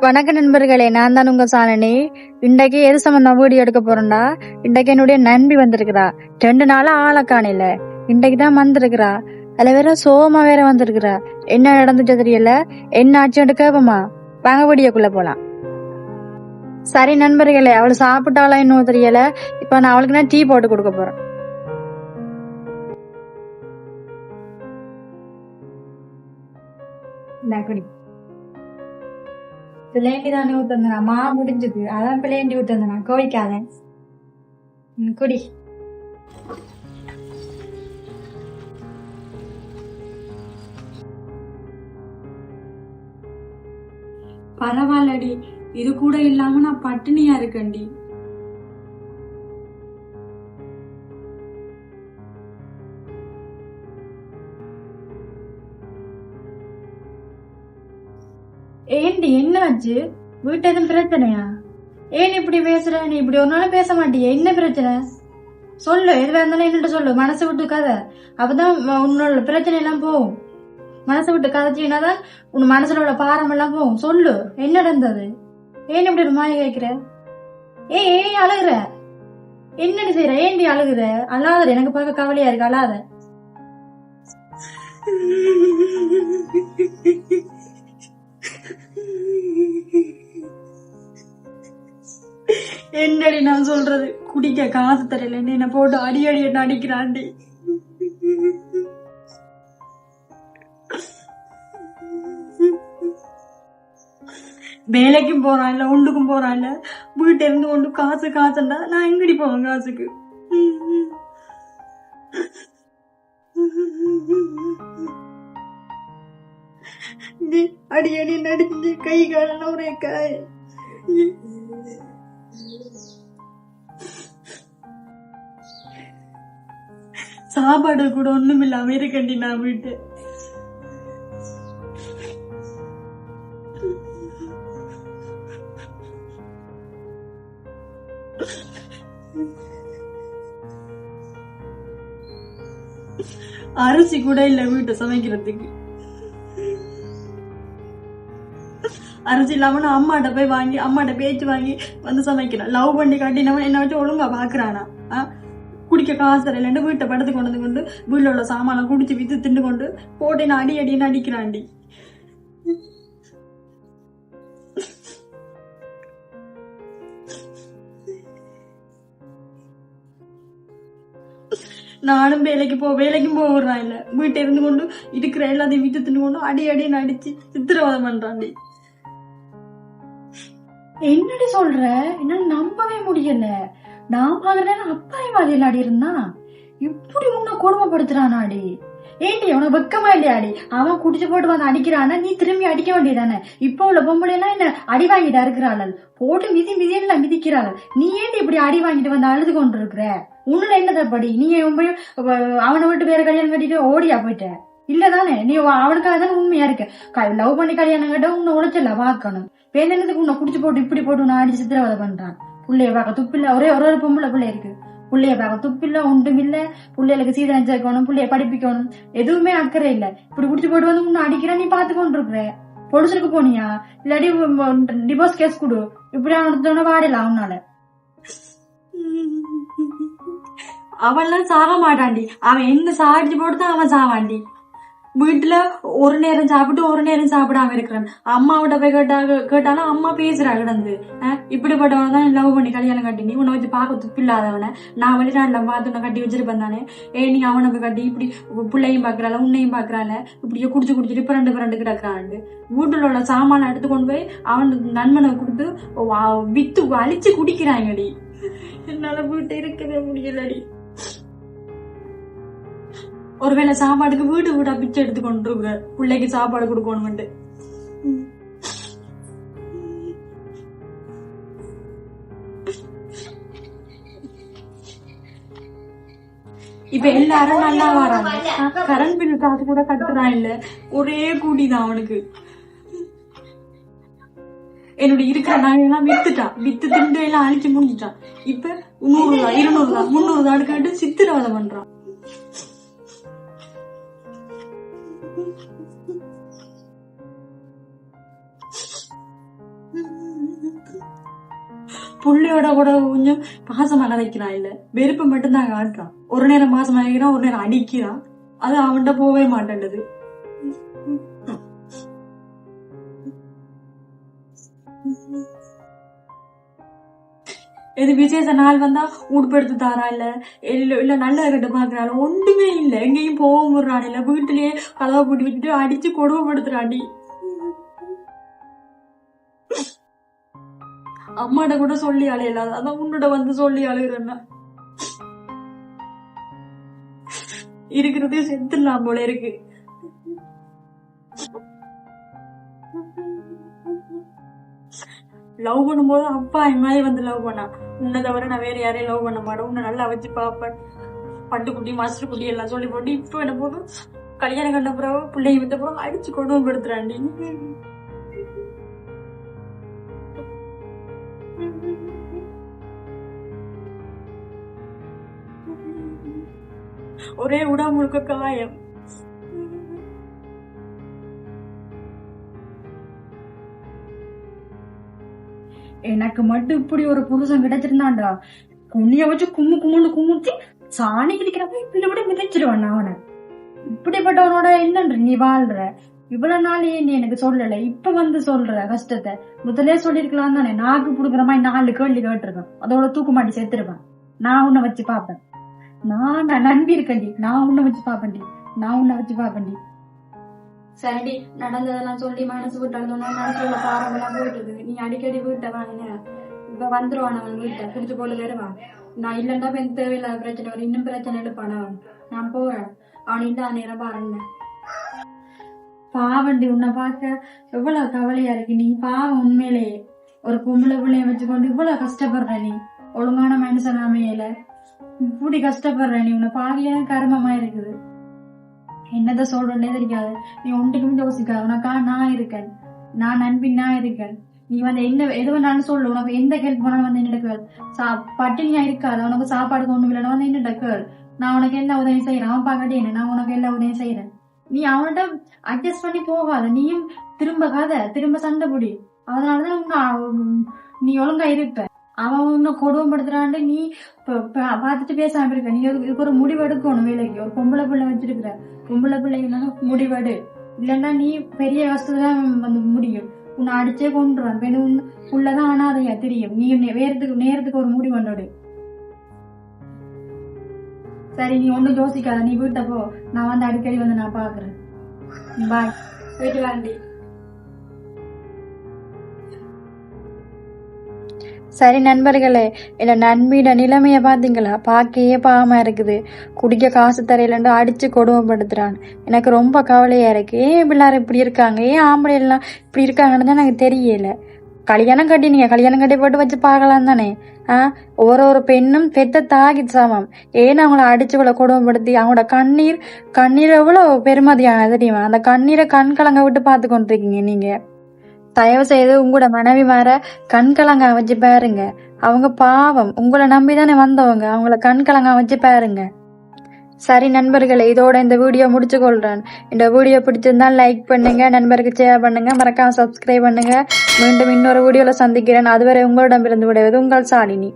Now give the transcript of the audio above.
வணக்க நண்பர்களே, நான் தான் உங்க சாலினி. இன்றைக்கு எது சம்பந்தம் வீடியோ எடுக்க போறேன்டா. இன்றைக்கு என்னுடைய நண்பி வந்திருக்கிறா. 2 நாளா ஆளை காணல. இன்றைக்குதான் வந்திருக்கிறா. அதுல வேற சோமா வேற வந்திருக்கிறா. என்ன நடந்துச்சு தெரியல. என்ன ஆச்சுன்னு கேப்பமா. வாங்க வீடியோக்குள்ள போலாம். சரி நண்பர்களே, அவள் சாப்பிட்டாளா இன்னும் தெரியல. இப்ப நான் அவளுக்கு டீ போட்டு கொடுக்க போறேன். குடி. பிள்ளைண்டி தானே ஊத்தந்தனா, மா முடிஞ்சது. அதான் பிள்ளைண்டி ஊத்தந்தனா, கோவிக்காத. குடி. பரவாயில்லடி, இது கூட இல்லாம நான் பட்டினியா இருக்கேன்டி. ஏண்டி என்னாச்சு? வீட்டு எதுவும் பிரச்சனையா? ஏன் இப்படி பேசுற? நீ இப்படி ஒரு நாள் பேச மாட்டிய. என்ன பிரச்சனை சொல்லு. எதுவா இருந்தாலும் என்னட்டு சொல்லு. மனசை விட்டு கதை. அப்பதான் உன்னோட பிரச்சனை எல்லாம் போகும். மனசை விட்டு கதைச்சின்னா தான் உன் மனசுல உள்ள பாரம் எல்லாம் போகும். சொல்லு, என்ன நடந்தது? ஏன் இப்படி ஒரு மாதிரி கேட்கிற? ஏன் அழுகுற? என்னடி செய்யற? ஏண்டி அழுகுற? அழாத. எனக்கு பார்க்க கவலையா இருக்கு. அழாத. என்னடி நான் சொல்றது? குடிக்க காசு தரல, என்ன போட்டு அடி அடி என்ன அடிக்கிறாண்டி. வேலைக்கும் போறான்ல, ஒன்றுக்கும் போறான்ல, வீட்டை இருந்து கொண்டு காசு காசுண்டா நான் எங்கடி போவேன் காசுக்கு? அடி அடி நடிச்சு கை கால ஒரே காய். சாப்பாடு கூட ஒண்ணும் இல்லாம இருக்கண்டி நான் வீட்டு. அரிசி கூட இல்ல வீட்டை சமைக்கிறதுக்கு. அரிசி இல்லாம நான் அம்மாட்ட போய் வாங்கி, அம்மாட்ட பேச்சு வாங்கி வந்து சமைக்கிறேன். லவ் பண்ணி காட்டினவன் என்ன வச்சு ஒழுங்கா பாக்குறானா? குடிக்க காசு தரலன்னு வீட்டை படுத்து கொண்டு கொண்டு வீட்டுல உள்ள சாமான குடிச்சு வித்து தின்னு கொண்டு போட்டு நான் அடி அடின்னு அடிக்கிறாண்டி. நானும் வேலைக்கும் போடுறான் இல்ல, வீட்டை இருந்து கொண்டு இருக்கிற எல்லாத்தையும் வித்து தின்னு கொண்டு அடி அடின்னு அடிச்சு சித்திரவதம் பண்றாண்டி. என்னடி சொல்ற? என்னால நம்பவே முடியல. நான் பாக்குறேன் அப்பாய் வாதியில் ஆடி இருந்தா இப்படி உன்னை கொடுமைப்படுத்துறானாடி. ஏண்டி உனக்கு வெக்கமா இல்லையாடி? அவன் குடிச்சு போட்டு வந்து அடிக்கிறானா, நீ திரும்பி அடிக்க வேண்டியதானே? இப்ப உள்ள பொம்பளை எல்லாம் என்ன அடி வாங்கிட்டு இருக்கிறாள், போட்டு மிதியெல்லாம் மிதிக்கிறாள். நீ ஏண்டி இப்படி அடி வாங்கிட்டு வந்து அழுது கொண்டு இருக்கிற? உன்னுல என்ன தப்படி? நீ அவனை விட்டு வேற கல்யாணம் கட்டிட்டு ஓடியா போயிட்ட? இல்லதானே? நீ அவனுக்காக தானே உண்மையா இருக்க. லவ் பண்ணி கல்யாணம் கட்ட உன்னை உழைச்சல பாக்கணும். பேந்தனத்துக்கு உன்னை குடிச்சு போட்டு இப்படி போட்டு உன்னை அடிச்சு சித்திரவதை பண்றான். புள்ளைய பார்க்க துப்பில்ல. ஒரு பொம்பளை பிள்ளை இருக்கு. புள்ளைய பார்க்க துப்பில்ல, ஒன்றும் இல்ல. பிள்ளைகளுக்கு சீதனம் சேர்க்கணும், பிள்ளைய படிப்பிக்கணும், எதுவுமே அக்கறை இல்ல. இப்படி குடிச்சு போட்டு வந்து உன்னை அடிக்கிற. நீ பாத்து கொண்டு இருக்கிற. பொலிசுக்கு போனியா? இல்லாடி டிவோர்ஸ் கேஸ் கொடு. இப்படி அவனோட வாடல அவனால. அவன்லாம் சாக மாட்டாண்டி. அவன் என்ன சாடிச்சு போட்டுதான் அவன் சாவாண்டி. வீட்டுல ஒரு நேரம் சாப்பிட்டு ஒரு நேரம் சாப்பிடாம இருக்கிறான். அம்மாவிட்ட போய் கேட்டாலும் அம்மா பேசுறா கிடந்து. இப்படிப்பட்டவன தான் லவ் பண்ணி கல்யாணம் கட்டி நீ உன்னை வச்சு பார்க்க துப்பில்லாதவன நான் வெளிநாட்டுல பார்த்து உன்னை கட்டி வச்சிருப்பேன் தானே. நீ அவனுக்கு கட்டி இப்படி பிள்ளையும் பாக்குறாள், உன்னையும் பாக்குறாள். இப்படியே குடிச்சுட்டு பிறண்டு கிடக்குறான். வீட்டுல உள்ள சாமான எடுத்து கொண்டு போய் அவனுக்கு நண்பனை கொடுத்து வித்து அழிச்சு குடிக்கிறாங்கடி. என்னால வீட்டை இருக்கவே முடியலடி. ஒருவேளை சாப்பாடுக்கு வீடா பிச்சை எடுத்து கொண்டு பிள்ளைக்கு சாப்பாடு கொடுக்கணும். இப்ப எல்லாரும் நல்லா வராங்க. கரண்ட் பில் காசு கூட கட்டுறான் இல்ல, ஒரே கூடிதான் அவனுக்கு. என்னோட இருக்கிற நாயெல்லாம் வித்து திண்டு எல்லாம் அழிச்சு முடிஞ்சிட்டான். இப்ப 100 ரூபா 200 ரூபா 300 ரூபா கேட்டு சித்திரவதை பண்றான். புள்ளையோட கூட கொஞ்சம் பாசமா கதைக்கிறான் இல்ல, வெறுப்பு மட்டும்தான் காட்டுறான். ஒரு நேரம் மாசமா இருக்கிறான், ஒரு நேரம் அடிக்கிறான். அது அவன்கிட்ட போகவே மாட்டேன்றது. எது விசேஷ நாள் வந்தா உடுப்படுத்து தாரா இல்ல, இல்ல நல்ல கட்டு பாக்குறாள், ஒன்றுமே இல்ல. எங்கேயும் போக முடுறான் இல்ல, வீட்டுலயே கதவை போட்டு விட்டுட்டு அடிச்சு கொடுமைப்படுத்துறாடி. அம்மாட்ட கூட சொல்லி அழையல, அதான் உன்னோட வந்து சொல்லி அழுகிறேன்னா இருக்கிறதே செத்துடலாம் போல இருக்கு. லவ் பண்ணும்போது அப்பா என் மாதிரி வந்து லவ் பண்ணா. உன்னை தவிர நான் வேற யாரையும் லவ் பண்ண மாட்டேன், உன்னை நல்லா வச்சு பாப்பேன், பட்டுக்குட்டி மாஸ்டர் குட்டி எல்லாம் சொல்லி போட்டு இப்ப என்ன போதும் கல்யாணம் கண்ட பிறகு பிள்ளைங்க விட்ட பிறகு அடிச்சு கொடுமைப்படுத்துறாண்டி. ஒரே உடா முழுக்க காயம். எனக்கு மட்டும் இப்படி ஒரு புருஷன் கிடைச்சிருந்தான்டா, குண்ணிய வச்சு கும்முன்னு கும்முத்தி சாணி கிடிக்கிறப்ப இப்படி இப்படி மிதிச்சிருவான் அவனை. இப்படிப்பட்டவனோட என்னன்ற நீ வாழ்ற? இவ்வளவு நாள் ஏன் நீ எனக்கு சொல்லல, இப்ப வந்து சொல்ற கஷ்டத்தை? முதலே சொல்லிருக்கலாம் தானே. நாக்கு புடுக்குற மாதிரி 4 கேள்வி கேட்டிருக்கேன், அதோட தூக்கு மாட்டி செத்துருப்பேன். நான் உன்னை வச்சு பாப்பேன், நான் நம்பி இருக்கண்டி, நான் உன்னை வச்சு பாப்பேன்டி, நான் உன்னை வச்சு பாப்பேன்டி. சரி, நடந்ததெல்லாம் சொல்லி மனசு விட்டாங்க, மனசுல பாரமெல்லாம் போயிட்டு இருக்கு. நீ அடிக்கடி வீட்டை வாங்க, இப்ப வந்துருவான் அவன் வீட்டை பிடிச்சு போல வருவான். நான் இல்லண்டா இப்ப தேவையில்லாத பிரச்சனை வரும், இன்னும் பிரச்சனை எடுப்பான் அவன். நான் போறேன், அவன் இல்ல நேரம் பாருங்க. பாவண்டி, உன்னை பார்க்க எவ்வளவு கவலையா இருக்கு. நீ பாவம் உண்மையிலேயே. ஒரு பொம்பளை பிள்ளைய வச்சுக்கொண்டு இவ்வளவு கஷ்டப்படுற நீ, ஒழுங்கான மனுஷன் அமையல, இப்படி கஷ்டப்படுற நீ. உன்னை பாக்கல கருமமா இருக்குது. என்னத சொல்றேன்னே தெரியாது. நீ ஒன்றுக்கும் யோசிக்காத, உனக்கா நான் இருக்கேன், நான் நம்பி நான் இருக்கேன். நீ வந்து என்ன எது வேணாலும் சொல்லு, உனக்கு எந்த ஹெல்ப் பண்ணாலும் வந்து என்னோட கேள். பட்டினியா இருக்காது, உனக்கு சாப்பாடுக்கு ஒண்ணும் இல்லைன்னா வந்து என்னோட கேள். நான் உனக்கு எல்லா உதவியும் செய்யறேன், அவன் பாக்கட்டே என்ன, நான் உனக்கு எல்லா உதவியும் செய்யறேன். நீ அவன்கிட்ட அட்ஜஸ்ட் பண்ணி போகாத, நீயும் திரும்ப சண்டை பிடி. அதனாலதான் நீ ஒழுங்கா இருப்ப. அவன் உன்னை கொடுமைப்படுத்துறான்ட்டு நீ பாத்துட்டு பேசாம இருக்க. நீ இதுக்கு ஒரு முடிவு எடுக்கணும். வேலைக்கு ஒரு பொம்பளை பிள்ளை வச்சிருக்கிற, பொம்பளை பிள்ளைங்க முடிவெடு, இல்லன்னா நீ பெரிய கஷ்டத்தான் வந்து முடியும். உன்னை அடிச்சே கொண்டுருவான். உள்ளதான் அனாதையா தெரியும். நீ நேரத்துக்கு ஒரு முடிவு கொண்டோடு. சரி, நீ ஒண்ணும் யோசிக்காத, நீ வீட்டை போ. நான் வந்து அடிக்கடி வந்து நான் பாக்குறேன். பாய், போயிட்டு வாண்டி. சரி நண்பர்களே, இல்ல நண்பியோட நிலைமைய பாத்தீங்களா? பாக்கையே பாவமா இருக்குது. குடிக்க காசு தரையிலண்டு அடிச்சு கொடுமைப்படுத்துறான். எனக்கு ரொம்ப கவலையா இருக்கு. ஏன் பிள்ளாரு இப்படி இருக்காங்க, ஏன் ஆம்பளை எல்லாம் இப்படி இருக்காங்கன்னு தான் எனக்கு தெரியல. கல்யாணம் கட்டி போட்டு வச்சு பாக்கலாம் தானே. ஒரு பெண்ணும் பெத்த தாகி சமம். ஏன்னு அவங்கள அடிச்சு இவ்வளவு கொடுமைப்படுத்தி அவங்களோட கண்ணீர் எவ்வளவு பெருமதியான தெரியுமா? அந்த கண்ணீரை கண் கலங்க விட்டு பாத்து கொண்டிருக்கீங்க நீங்க. தயவு செய்து உங்களோட மனைவி மாற கண்கலங்க வச்சு பாருங்க. அவங்க பாவம், உங்களை நம்பிதானே வந்தவங்க, அவங்கள கண்கலங்க வச்சு பாருங்க. சரி நண்பர்களே, இதோட இந்த வீடியோ முடிச்சு கொள்றேன். இந்த வீடியோ பிடிச்சிருந்தா லைக் பண்ணுங்க, நண்பருக்கு ஷேர் பண்ணுங்க, மறக்காம சப்ஸ்கிரைப் பண்ணுங்க. மீண்டும் இன்னொரு வீடியோல சந்திக்கிறேன். அதுவரை உங்களிடமிருந்து விடுவது உங்கள் சாலினி.